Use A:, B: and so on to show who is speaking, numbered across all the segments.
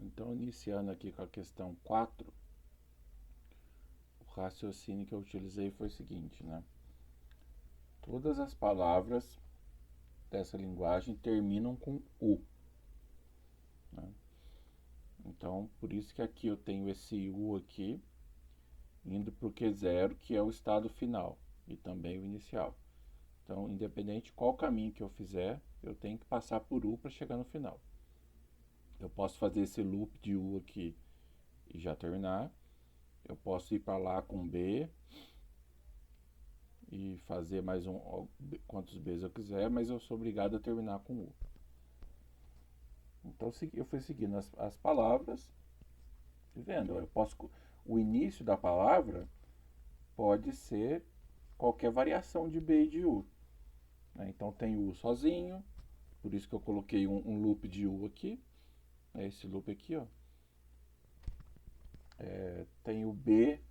A: Então, iniciando aqui com a questão 4, o raciocínio que eu utilizei foi o seguinte, né? Todas as palavras dessa linguagem terminam com U, né? Então, por isso que aqui eu tenho esse U aqui, indo para o Q0, que é o estado final, e também o inicial. Então, independente de qual caminho que eu fizer, eu tenho que passar por U para chegar no final. Eu posso fazer esse loop de U aqui e já terminar. Eu posso ir para lá com B e fazer mais quantos Bs eu quiser, mas eu sou obrigado a terminar com U. Então eu fui seguindo as palavras e vendo. O início da palavra pode ser qualquer variação de B e de U, né? Então tem U sozinho, por isso que eu coloquei um loop de U aqui. É esse loop aqui, ó. Tem o B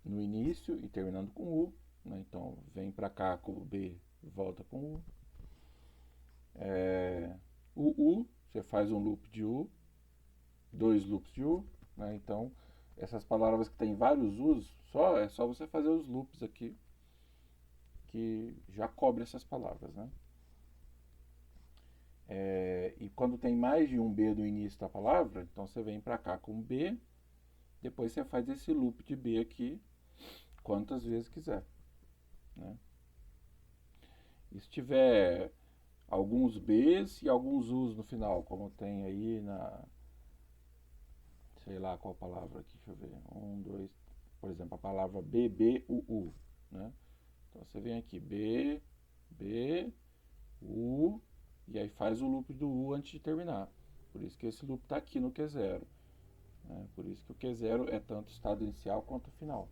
A: no início e terminando com U, né? Então vem para cá com o B e volta com U. O U, você faz um loop de U, dois loops de U, né? Então essas palavras que tem vários U's, é só você fazer os loops aqui que já cobre essas palavras, né? E quando tem mais de um B no início da palavra, então você vem para cá com B, depois você faz esse loop de B aqui quantas vezes quiser, né? E se tiver alguns Bs e alguns Us no final, como tem aí sei lá qual palavra aqui, deixa eu ver, por exemplo, a palavra BBUU, né? Então você vem aqui, B, B, U, e aí faz o loop do U antes de terminar. Por isso que esse loop está aqui no Q0, né? Por isso que o Q0 é tanto o estado inicial quanto o final.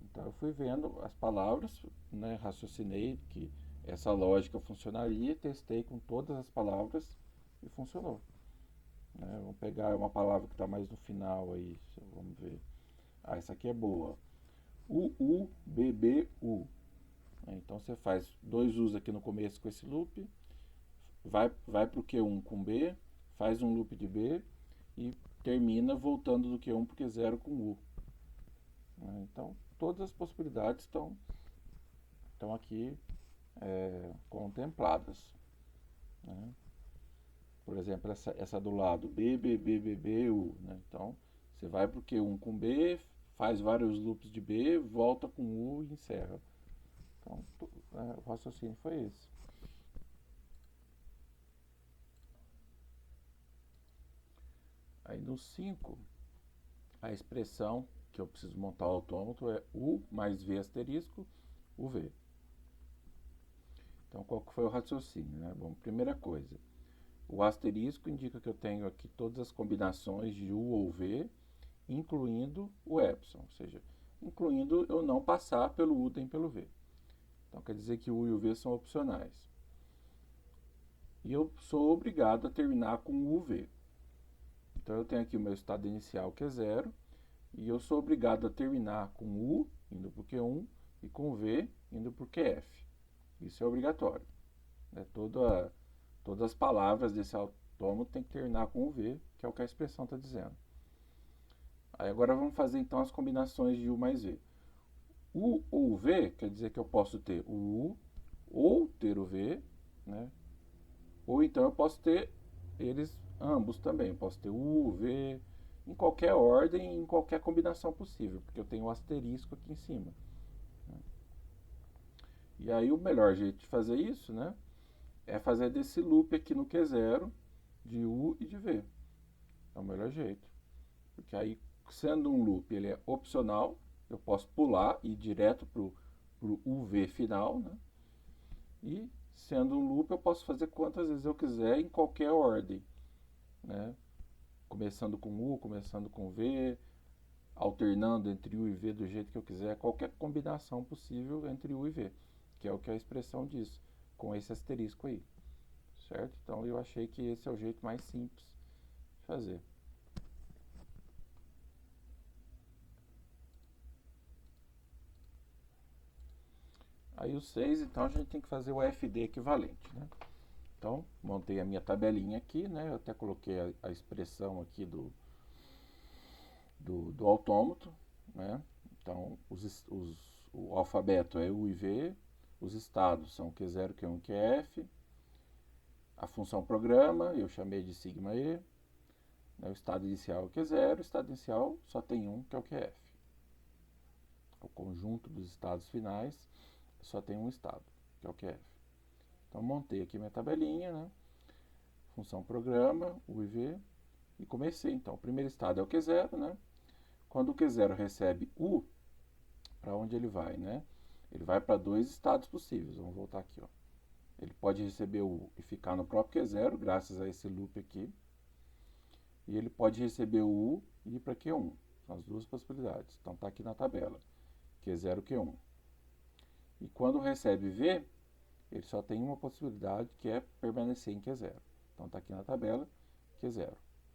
A: Então eu fui vendo as palavras, né, raciocinei que essa lógica funcionaria, testei com todas as palavras e funcionou, né? Vamos pegar uma palavra que está mais no final aí, vamos ver. Essa aqui é boa. UUBBU. Então você faz dois U's aqui no começo com esse loop, vai para o Q1 com B, faz um loop de B e termina voltando do Q1 para o Q0 com U. Então todas as possibilidades estão aqui contempladas, né? Por exemplo, essa do lado, BBBBBU, né? Então você vai para o Q1 com B, faz vários loops de B, volta com U e encerra. Então o raciocínio foi esse. Aí no 5, a expressão que eu preciso montar o autômato é U mais V asterisco, UV. Então qual que foi o raciocínio, né? Bom, primeira coisa, o asterisco indica que eu tenho aqui todas as combinações de U ou V, incluindo o epsilon, ou seja, incluindo eu não passar pelo U nem pelo V. Então quer dizer que o U e o V são opcionais. E eu sou obrigado a terminar com o UV. Então eu tenho aqui o meu estado inicial que é 0, e eu sou obrigado a terminar com U, indo para o Q1, e com V, indo para o QF. Isso é obrigatório, né? Todas as palavras desse autômato tem que terminar com o V, que é o que a expressão está dizendo. Aí agora vamos fazer então as combinações de U mais V. U ou V quer dizer que eu posso ter o U ou ter o V, né? Ou então eu posso ter eles ambos também. Eu posso ter U, V, em qualquer ordem, em qualquer combinação possível, porque eu tenho o asterisco aqui em cima. E aí o melhor jeito de fazer isso, né, é fazer desse loop aqui no Q0 de U e de V. É o melhor jeito. Porque aí, sendo um loop, ele é opcional, eu posso pular e ir direto para o UV final, né? E sendo um loop, eu posso fazer quantas vezes eu quiser em qualquer ordem, né? Começando com U, começando com V, alternando entre U e V do jeito que eu quiser, qualquer combinação possível entre U e V, que é o que a expressão diz, com esse asterisco aí, certo? Então eu achei que esse é o jeito mais simples de fazer. Aí o 6, então a gente tem que fazer o FD equivalente, né? Então, montei a minha tabelinha aqui, né? Eu até coloquei a expressão aqui do autômato, né? Então, o alfabeto é U e V, os estados são Q0, Q1, QF, a função programa eu chamei de sigma E, né? O estado inicial é Q0, o estado inicial só tem um, que é o QF. O conjunto dos estados finais só tem um estado, que é o QF. Então, montei aqui minha tabelinha, né? Função programa, U e V, e comecei. Então, o primeiro estado é o Q0, né? Quando o Q0 recebe U, para onde ele vai, né? Ele vai para dois estados possíveis. Vamos voltar aqui, ó. Ele pode receber U e ficar no próprio Q0, graças a esse loop aqui. E ele pode receber o U e ir para Q1. São as duas possibilidades. Então, está aqui na tabela. Q0, Q1. E quando recebe V, ele só tem uma possibilidade, que é permanecer em Q0. Então, está aqui na tabela, Q0,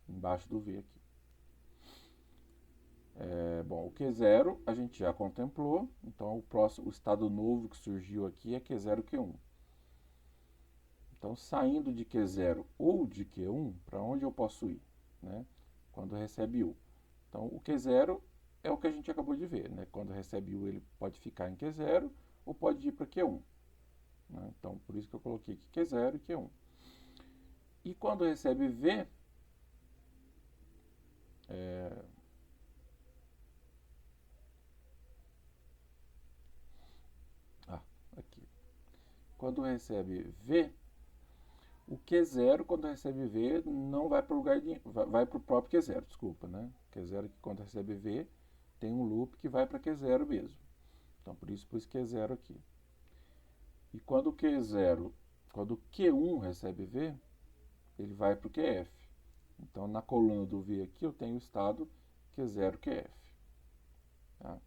A: embaixo do V aqui. Bom, o Q0 a gente já contemplou, então o estado novo que surgiu aqui é Q0, Q1. Então, saindo de Q0 ou de Q1, para onde eu posso ir, né? Quando recebe U. Então, o Q0 é o que a gente acabou de ver, né? Quando recebe U, ele pode ficar em Q0 ou pode ir para Q1. Né? Então, por isso que eu coloquei aqui Q0 e Q1. E quando recebe V, aqui. Quando recebe V, o Q0, quando recebe V, não vai para o lugar de, vai para o próprio Q0, desculpa, né? Q0 que quando recebe V, tem um loop que vai para Q0 mesmo. Então, por isso pus Q0 aqui. E quando o Q0, quando o Q1 recebe V, ele vai para o QF. Então, na coluna do V aqui, eu tenho o estado Q0, QF. Tá?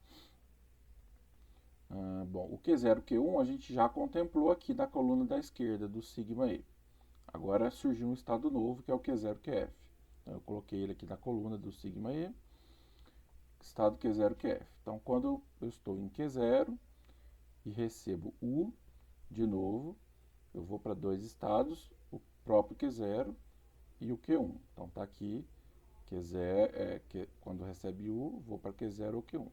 A: Bom, o Q0, Q1 a gente já contemplou aqui na coluna da esquerda do sigma E. Agora surgiu um estado novo, que é o Q0, QF. Então, eu coloquei ele aqui na coluna do sigma E, estado Q0, QF. Então, quando eu estou em Q0 e recebo U, de novo, eu vou para dois estados, o próprio Q0 e o Q1. Então, está aqui, Q0, quando recebe U, vou para Q0 ou Q1.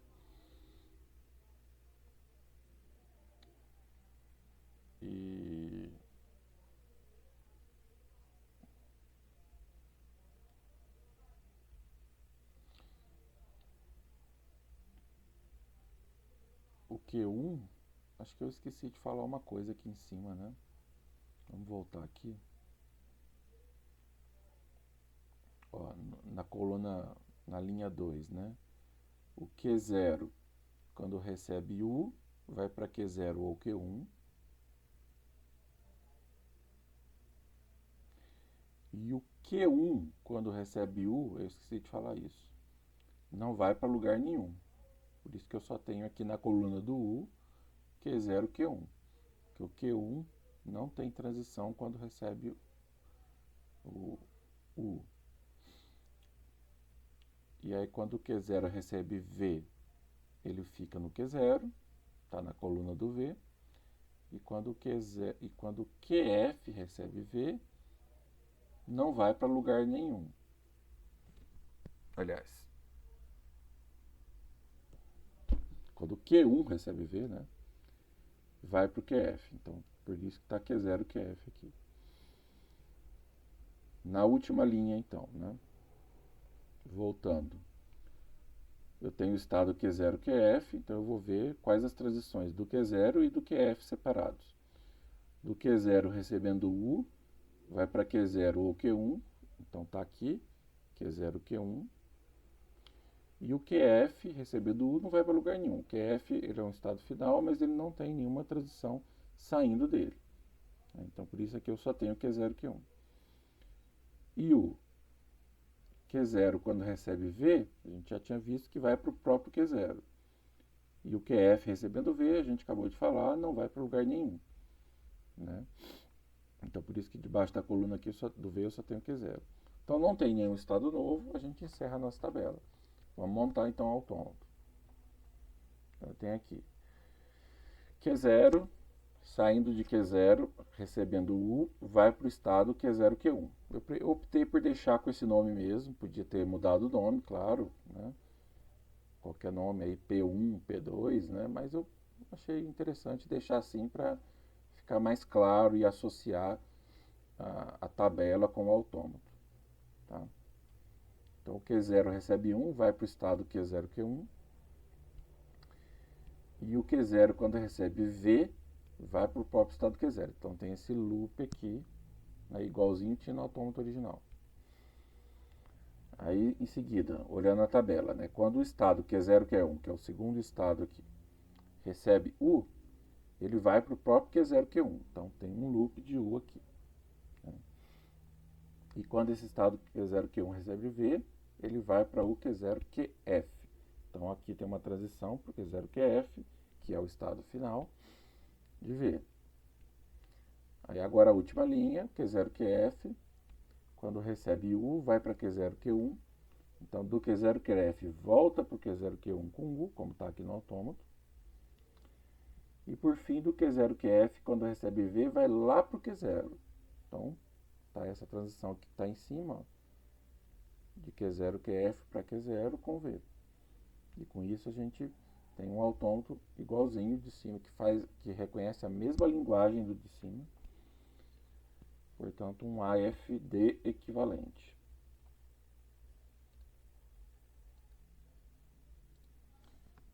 A: E o Q1, acho que eu esqueci de falar uma coisa aqui em cima, né? Vamos voltar aqui. Ó, na coluna, na linha 2, né? O Q0, quando recebe U, vai para Q0 ou Q1. E o Q1, quando recebe U, eu esqueci de falar isso, não vai para lugar nenhum. Por isso que eu só tenho aqui na coluna do U, Q0, Q1. Porque o Q1 não tem transição quando recebe o U. E aí, quando o Q0 recebe V, ele fica no Q0, está na coluna do V. E quando o QF recebe V, não vai para lugar nenhum. Aliás, quando o Q1 recebe V, né, vai para o QF. Então, por isso que está Q0, QF aqui. Na última linha, então, né, voltando, eu tenho o estado Q0, QF, então eu vou ver quais as transições do Q0 e do QF separados. Do Q0 recebendo U, vai para Q0 ou Q1, então está aqui, Q0, Q1. E o QF, recebendo U, não vai para lugar nenhum. O QF ele é um estado final, mas ele não tem nenhuma transição saindo dele. Então, por isso aqui eu só tenho Q0, Q1. E o Q0, quando recebe V, a gente já tinha visto que vai para o próprio Q0. E o QF recebendo V, a gente acabou de falar, não vai para lugar nenhum. Né? Então, por isso que debaixo da coluna aqui do V eu só tenho Q0. Então, não tem nenhum estado novo, a gente encerra a nossa tabela. Vamos montar, então, o autômato. Eu tenho aqui Q0, saindo de Q0, recebendo U, vai para o estado Q0, Q1. Eu optei por deixar com esse nome mesmo, podia ter mudado o nome, claro, né? Qualquer nome aí, P1, P2, né? Mas eu achei interessante deixar assim para ficar mais claro e associar a tabela com o autômato. Tá? Então o Q0 recebe 1, vai para o estado Q0, Q1. E o Q0, quando recebe V, vai para o próprio estado Q0. Então tem esse loop aqui, né, igualzinho tinha no autômato original. Aí, em seguida, olhando a tabela, né, quando o estado Q0, Q1, que é o segundo estado aqui, recebe U, ele vai para o próprio Q0, Q1. Então tem um loop de U aqui. Né? E quando esse estado Q0, Q1 recebe V, ele vai para o Q0, QF. Então aqui tem uma transição para o Q0, QF, que é o estado final de V. Aí agora a última linha, Q0, QF, quando recebe U, vai para Q0, Q1. Então do Q0, QF volta para o Q0, Q1 com U, como está aqui no autômato. E por fim, do Q0, QF, quando recebe V, vai lá para o Q0. Então, tá essa transição que está em cima, ó, de Q0, QF para Q0 com V. E com isso a gente tem um autômato igualzinho de cima, que reconhece a mesma linguagem do de cima. Portanto, um AFD equivalente.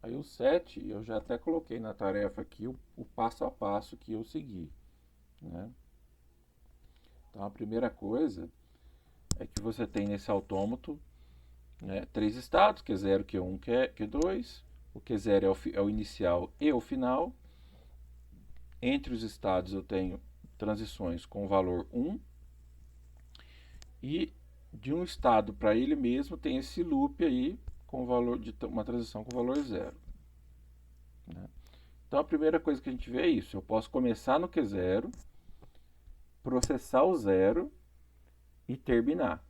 A: Aí o 7, eu já até coloquei na tarefa aqui o passo a passo que eu segui. Né? Então, a primeira coisa é que você tem nesse autômato, né, 3 estados, Q0, Q1, Q2. O Q0 é o inicial e o final. Entre os estados eu tenho transições com valor 1. E de um estado para ele mesmo tem esse loop aí com valor de uma transição com valor 0. Né? Então a primeira coisa que a gente vê é isso. Eu posso começar no Q0, processar o 0 e terminar.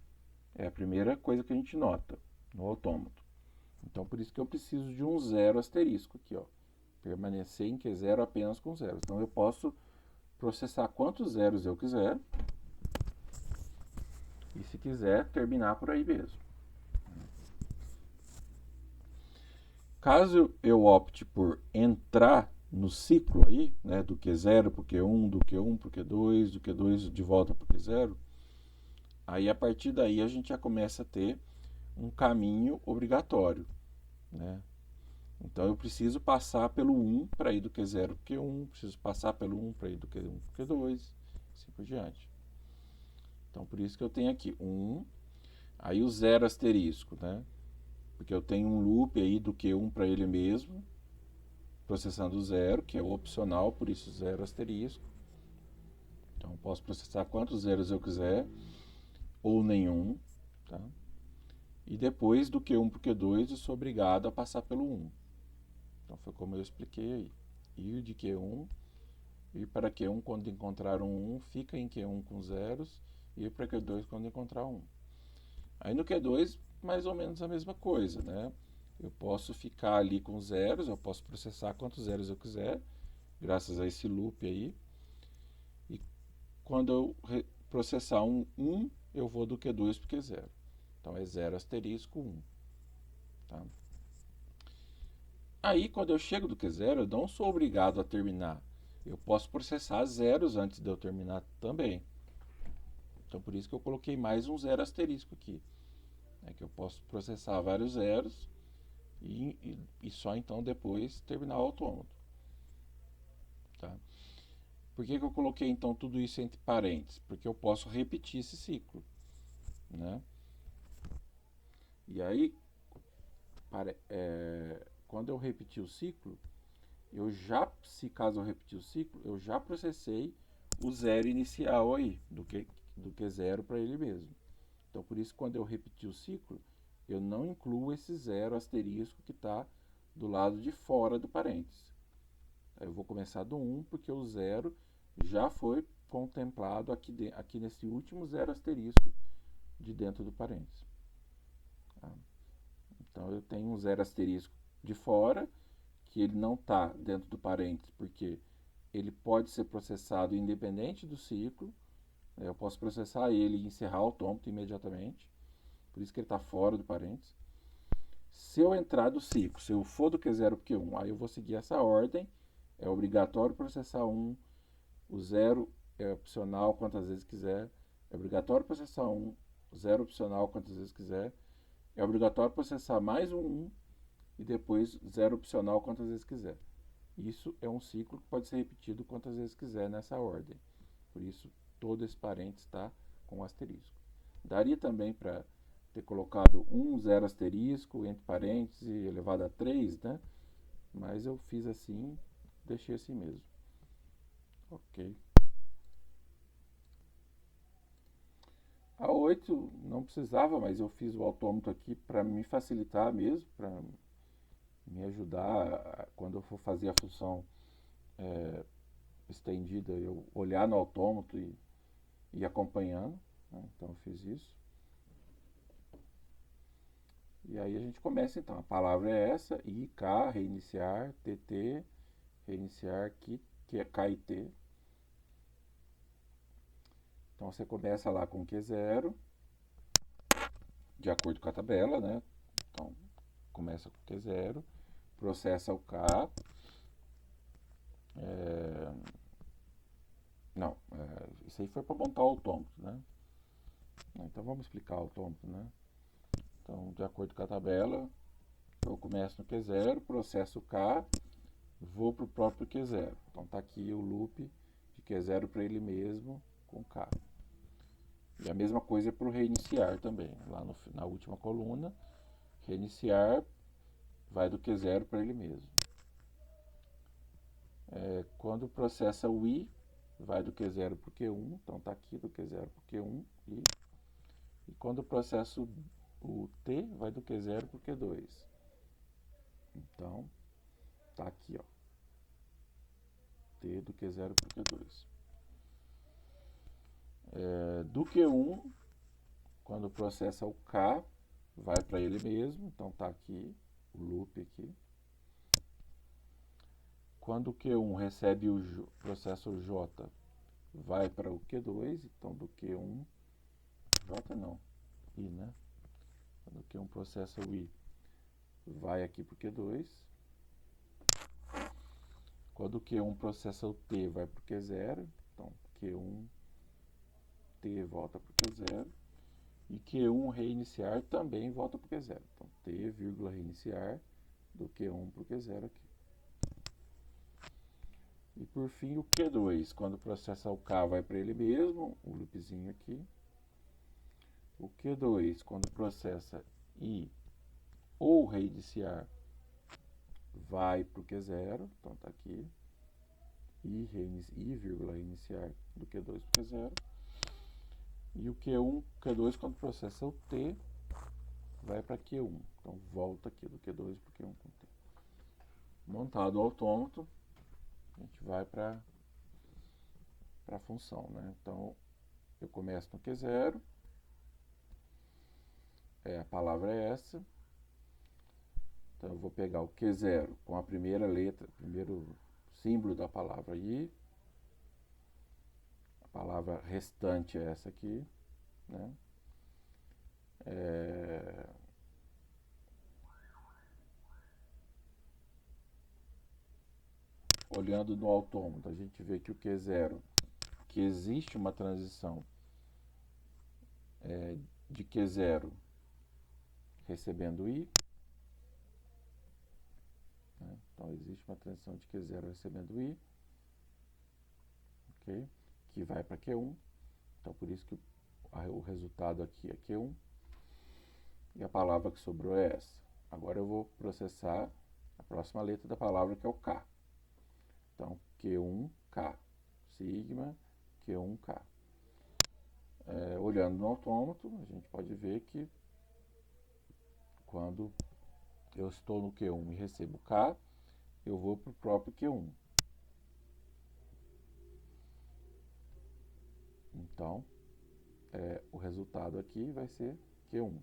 A: É a primeira coisa que a gente nota no autômato. Então por isso que eu preciso de um 0 asterisco aqui, ó. Permanecer em Q0 apenas com zeros. Então eu posso processar quantos zeros eu quiser. E se quiser, terminar por aí mesmo. Caso eu opte por entrar no ciclo aí, né, do Q0 para o Q1, do Q1 para o Q2, do Q2 de volta para o Q0, aí a partir daí a gente já começa a ter um caminho obrigatório. Né? Então eu preciso passar pelo 1 para ir do Q0 para o Q1, preciso passar pelo 1 para ir do Q1 para o Q2, assim por diante. Então por isso que eu tenho aqui 1, aí o 0 asterisco, né? Porque eu tenho um loop aí do Q1 para ele mesmo, processando 0, que é o opcional, por isso 0 asterisco. Então eu posso processar quantos zeros eu quiser, ou nenhum. Tá? E depois do Q1 para o Q2 eu sou obrigado a passar pelo 1. Então foi como eu expliquei aí. Ir de Q1, ir para Q1 quando encontrar um 1, fica em Q1 com zeros, e ir para Q2 quando encontrar 1. Aí no Q2, mais ou menos a mesma coisa, né? Eu posso ficar ali com zeros, eu posso processar quantos zeros eu quiser, graças a esse loop aí. E quando eu processar um 1, eu vou do Q2 para o Q0. Então é 0 asterisco 1. Tá? Aí quando eu chego do Q0, eu não sou obrigado a terminar. Eu posso processar zeros antes de eu terminar também. Então por isso que eu coloquei mais um 0 asterisco aqui. É que eu posso processar vários zeros e só então depois terminar o autômato. Tá? Por que eu coloquei então tudo isso entre parênteses? Porque eu posso repetir esse ciclo. Né? E aí, quando eu repetir o ciclo, se caso eu repetir o ciclo, eu já processei o zero inicial aí, do Q0 para ele mesmo. Então, por isso, quando eu repetir o ciclo, eu não incluo esse 0 asterisco que está do lado de fora do parênteses. Aí eu vou começar do 1, porque o 0 já foi contemplado aqui nesse último 0 asterisco de dentro do parênteses. Tá? Então eu tenho um 0 asterisco de fora, que ele não está dentro do parênteses, porque ele pode ser processado independente do ciclo. Eu posso processar ele e encerrar o autômato imediatamente. Por isso que ele está fora do parênteses. Se eu entrar do ciclo, se eu for do Q0 para o Q1, aí eu vou seguir essa ordem. É obrigatório processar 1. O 0 é opcional quantas vezes quiser. É obrigatório processar 1. O 0 opcional quantas vezes quiser. É obrigatório processar mais um 1 e depois 0 opcional quantas vezes quiser. Isso é um ciclo que pode ser repetido quantas vezes quiser nessa ordem. Por isso, todo esse parênteses está com asterisco. Daria também para ter colocado 1, 0 asterisco, entre parênteses, elevado a 3, né? Mas eu fiz assim, deixei assim mesmo. Ok. A 8 não precisava, mas eu fiz o autômato aqui para me facilitar mesmo, para me ajudar quando eu for fazer a função estendida, eu olhar no autômato e ir acompanhando, né? Então eu fiz isso. E aí a gente começa então, a palavra é essa, IK, reiniciar, TT, reiniciar, que é K e T. Então você começa lá com Q0, de acordo com a tabela, né? Então começa com Q0, processa o K. Não, isso aí foi para montar o autômato, né? Então vamos explicar o autômato, né? Então, de acordo com a tabela, eu começo no Q0, processo o K, vou para o próprio Q0. Então está aqui o loop de Q0 para ele mesmo com K. E a mesma coisa é para o reiniciar também. Lá na última coluna, reiniciar vai do Q0 para ele mesmo. Quando processa o I, vai do Q0 para o Q1. Então está aqui do Q0 para o Q1. E quando processo o T, vai do Q0 para o Q2. Então, está aqui, ó. T do Q0 para o Q2. Do Q1, quando processa o K, vai para ele mesmo. Então, está aqui, o loop aqui. Quando o Q1 recebe o processo J, vai para o Q2. Então, do Q1, J não, I, né? Quando o Q1 processa o I, vai aqui para o Q2. Quando o Q1 processa o T, vai para o Q0. Então, Q1, T volta para o Q0. E Q1 reiniciar também volta para o Q0. Então, T, vírgula, reiniciar do Q1 para o Q0 aqui. E por fim, o Q2, quando processa o K, vai para ele mesmo, o loopzinho aqui. O Q2, quando processa I ou reiniciar, vai para o Q0. Então, está aqui. I, vírgula, reiniciar do Q2 para o Q0. E o Q2, quando processa o T, vai para Q1. Então, volta aqui do Q2 para o Q1 com T. Montado o autômato, a gente vai para a função, né? Então, eu começo no Q0. A palavra é essa. Então, eu vou pegar o Q0 com a primeira letra, primeiro símbolo da palavra I. A palavra restante é essa aqui, né? Olhando no autômato, a gente vê que o Q0, que existe uma transição de Q0 recebendo I. Né? Então, existe uma transição de Q0 recebendo I, okay? Que vai para Q1. Então, por isso que o resultado aqui é Q1. E a palavra que sobrou é essa. Agora eu vou processar a próxima letra da palavra, que é o K. Então, Q1K. Sigma, Q1K. Olhando no autômato, a gente pode ver que quando eu estou no Q1 e recebo K, eu vou para o próprio Q1. Então, o resultado aqui vai ser Q1.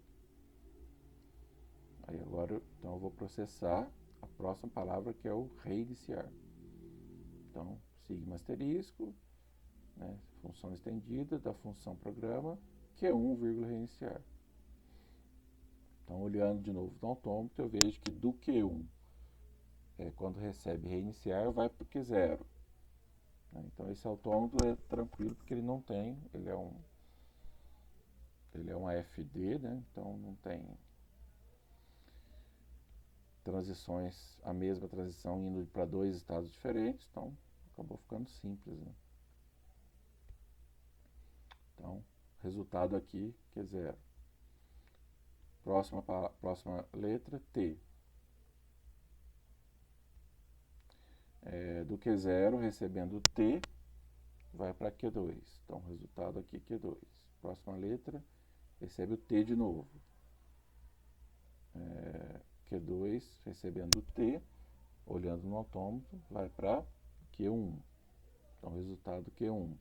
A: Aí agora, então eu vou processar a próxima palavra, que é o reiniciar. Então, sigma asterisco, né, função estendida da função programa, Q1, vírgula reiniciar. Então, olhando de novo no autômato, eu vejo que do Q1, quando recebe reiniciar, vai para o Q0. Então, esse autômato é tranquilo, porque ele não tem, ele é um AFD, né? Então não tem transições, a mesma transição indo para dois estados diferentes, então acabou ficando simples, né? Então, resultado aqui, Q0. Próxima letra, T. Do Q0, recebendo T, vai para Q2. Então, resultado aqui, Q2. Próxima letra, recebe o T de novo. Q2, recebendo T, olhando no autômato, vai para Q1. Então, resultado Q1.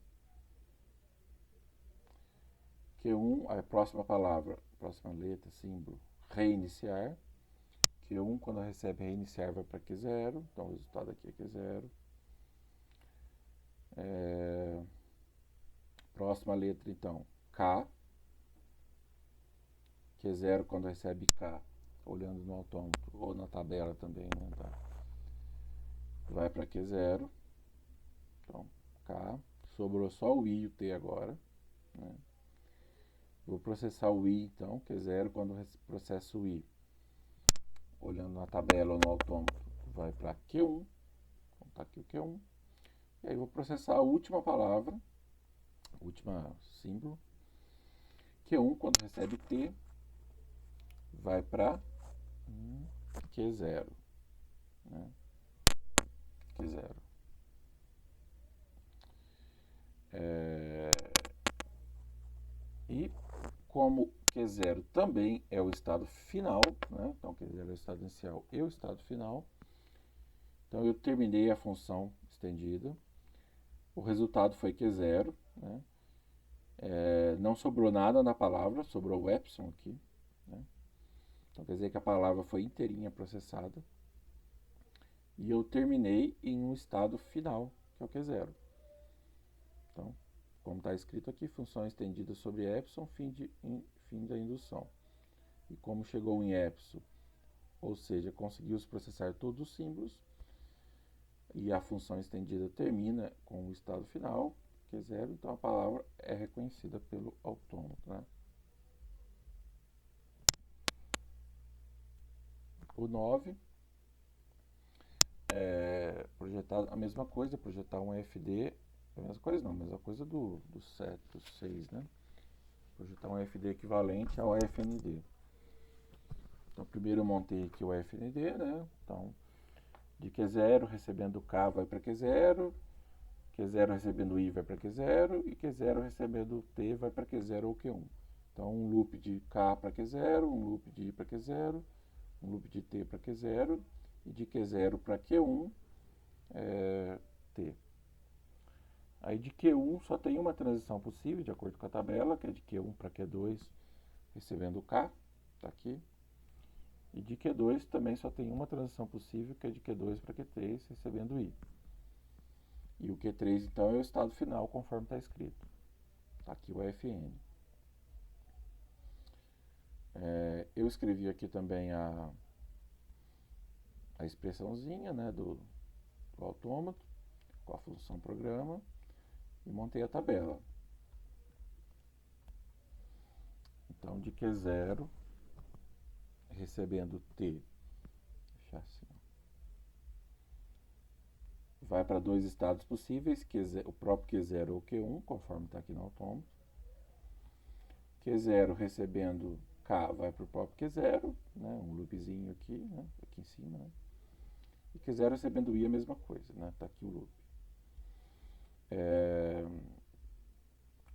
A: Q1, a próxima palavra, próxima letra, símbolo, reiniciar. Q1, quando recebe reiniciar, vai para Q0. Então, o resultado aqui é Q0. Próxima letra, então, K. Q0, quando recebe K, olhando no autômato, ou na tabela também, né, tá? Vai para Q0. Então, K. Sobrou só o I e o T agora, né? Vou processar o I, então, Q0, quando processo o I, olhando na tabela ou no autômato, vai para Q1. Então, tá aqui o Q1. E aí vou processar a última palavra, última símbolo. Q1, quando recebe T, vai para Q0. Né? Q0. E como Q0 também é o estado final, né? Então Q0 é o estado inicial e o estado final. Então eu terminei a função estendida. O resultado foi Q0, né? Não sobrou nada na palavra, sobrou o epsilon aqui, né? Então quer dizer que a palavra foi inteirinha processada. E eu terminei em um estado final, que é o Q0. Então, como está escrito aqui, função estendida sobre epsilon, fim da indução. E como chegou em epsilon, ou seja, conseguiu processar todos os símbolos, e a função estendida termina com o estado final, Q0, então a palavra é reconhecida pelo autômato, né? O 9 é projetar a mesma coisa, projetar um FD, a mesma coisa não, a mesma coisa do 7, do 6, né? Projetar um FD equivalente ao FND. Então, primeiro eu montei aqui o FND, né? Então, de Q0 recebendo K vai para Q0, Q0 recebendo I vai para Q0 e Q0 recebendo T vai para Q0 ou Q1. Então, um loop de K para Q0, um loop de I para Q0, um loop de T para Q0 e de Q0 para Q1 T. Aí de Q1 só tem uma transição possível, de acordo com a tabela, que é de Q1 para Q2 recebendo K, está aqui. E de Q2 também só tem uma transição possível, que é de Q2 para Q3 recebendo I. E o Q3 então é o estado final, conforme está escrito. Está aqui o FN. Eu escrevi aqui também a expressãozinha, né, do autômato, com a função programa, e montei a tabela. Então, de Q0, recebendo T, deixar assim, vai para dois estados possíveis, o próprio Q0 ou Q1, conforme está aqui no autômato. Q0 recebendo K vai para o próprio Q0, né, um loopzinho aqui, né, aqui em cima, né. E Q0 recebendo I a mesma coisa, né, está aqui o loop.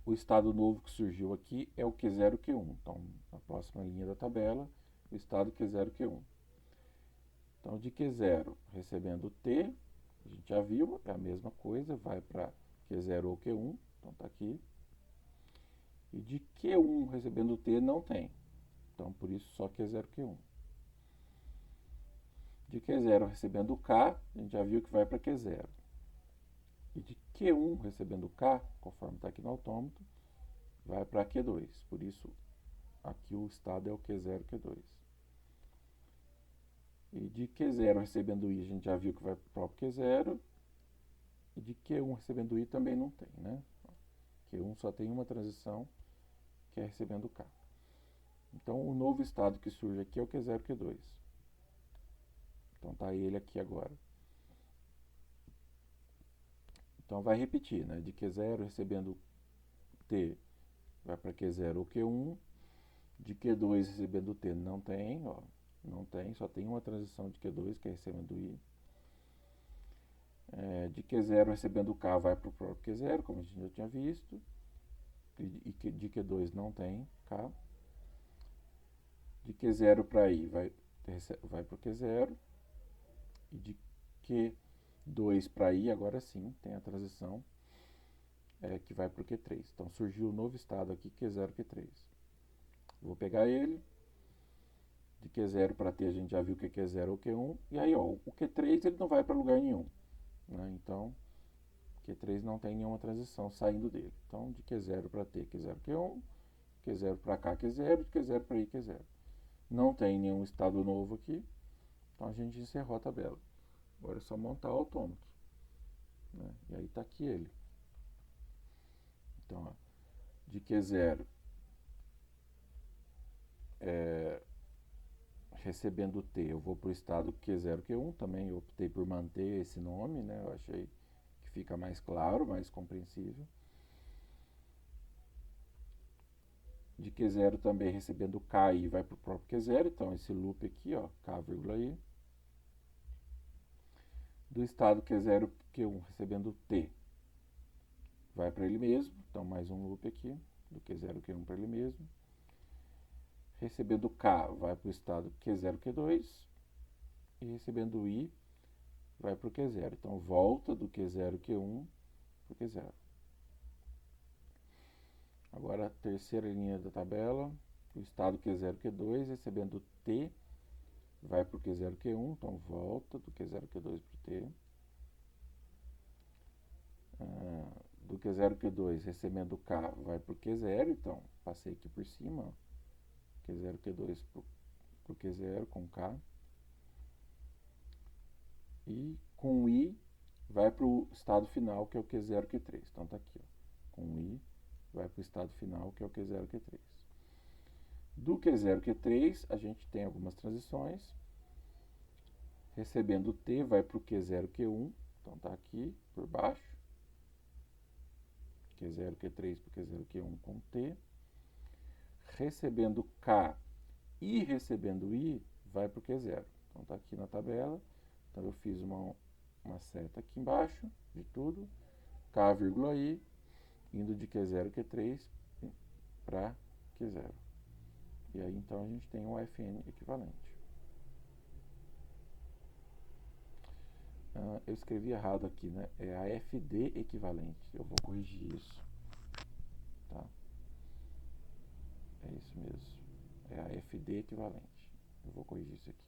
A: O estado novo que surgiu aqui é o Q0, Q1. Então, na próxima linha da tabela, o estado Q0, Q1. Então, de Q0 recebendo T, a gente já viu, é a mesma coisa, vai para Q0 ou Q1, então está aqui. E de Q1 recebendo T não tem, então por isso só Q0, Q1. De Q0 recebendo K, a gente já viu que vai para Q0. E de Q1 recebendo K, conforme está aqui no autômato, vai para Q2. Por isso, aqui o estado é o Q0, Q2. E de Q0 recebendo I, a gente já viu que vai para o próprio Q0. E de Q1 recebendo I também não tem, né? Q1 só tem uma transição, que é recebendo K. Então, o novo estado que surge aqui é o Q0, Q2. Então, está ele aqui agora. Então, vai repetir, né? De Q0 recebendo T, vai para Q0 ou Q1. De Q2 recebendo T, não tem, ó. Não tem, só tem uma transição de Q2, que é recebendo I. De Q0 recebendo K, vai para o próprio Q0, como a gente já tinha visto. E de Q2 não tem K. De Q0 para I, vai para o Q0. E de Q2 para I, agora sim, tem a transição que vai para o Q3. Então, surgiu um novo estado aqui, Q0, Q3. Vou pegar ele. De Q0 para T, a gente já viu que é Q0 ou Q1. E aí, ó, o Q3 ele não vai para lugar nenhum, né? Então, Q3 não tem nenhuma transição saindo dele. Então, de Q0 para T, Q0, Q1. Q0 para K, Q0. De Q0 para I, Q0. Não tem nenhum estado novo aqui. Então, a gente encerrou a tabela. Agora é só montar o autômato, né? E aí está aqui ele. Então, ó, de Q0 recebendo T, eu vou para o estado Q0, Q1. Também eu optei por manter esse nome, né? Eu achei que fica mais claro, mais compreensível. De Q0 também recebendo K e vai para o próprio Q0. Então, esse loop aqui, ó, K, I. Do estado Q0, Q1 recebendo T, vai para ele mesmo. Então, mais um loop aqui, do Q0, Q1 para ele mesmo. Recebendo K, vai para o estado Q0, Q2. E recebendo I, vai para o Q0. Então, volta do Q0, Q1 para o Q0. Agora, a terceira linha da tabela, o estado Q0, Q2, recebendo T, vai para o Q0, Q1. Então, volta do Q0, Q2 para o T. Do Q0, Q2, recebendo K, vai para o Q0. Então, passei aqui por cima, ó. Q0, Q2 para o Q0 com K. E com I, vai para o estado final, que é o Q0, Q3. Então, está aqui, ó. Com I, vai para o estado final, que é o Q0, Q3. Do Q0, Q3, a gente tem algumas transições. Recebendo T, vai para o Q0, Q1. Então, está aqui por baixo. Q0, Q3 para o Q0, Q1 com T. Recebendo K e recebendo I, vai para o Q0. Então, está aqui na tabela. Então, eu fiz uma seta aqui embaixo de tudo. K, I, indo de Q0, Q3 para Q0. E aí, então, a gente tem um FN equivalente. Eu escrevi errado aqui, né? É a FD equivalente. Eu vou corrigir isso. Tá? É isso mesmo. É a FD equivalente. Eu vou corrigir isso aqui.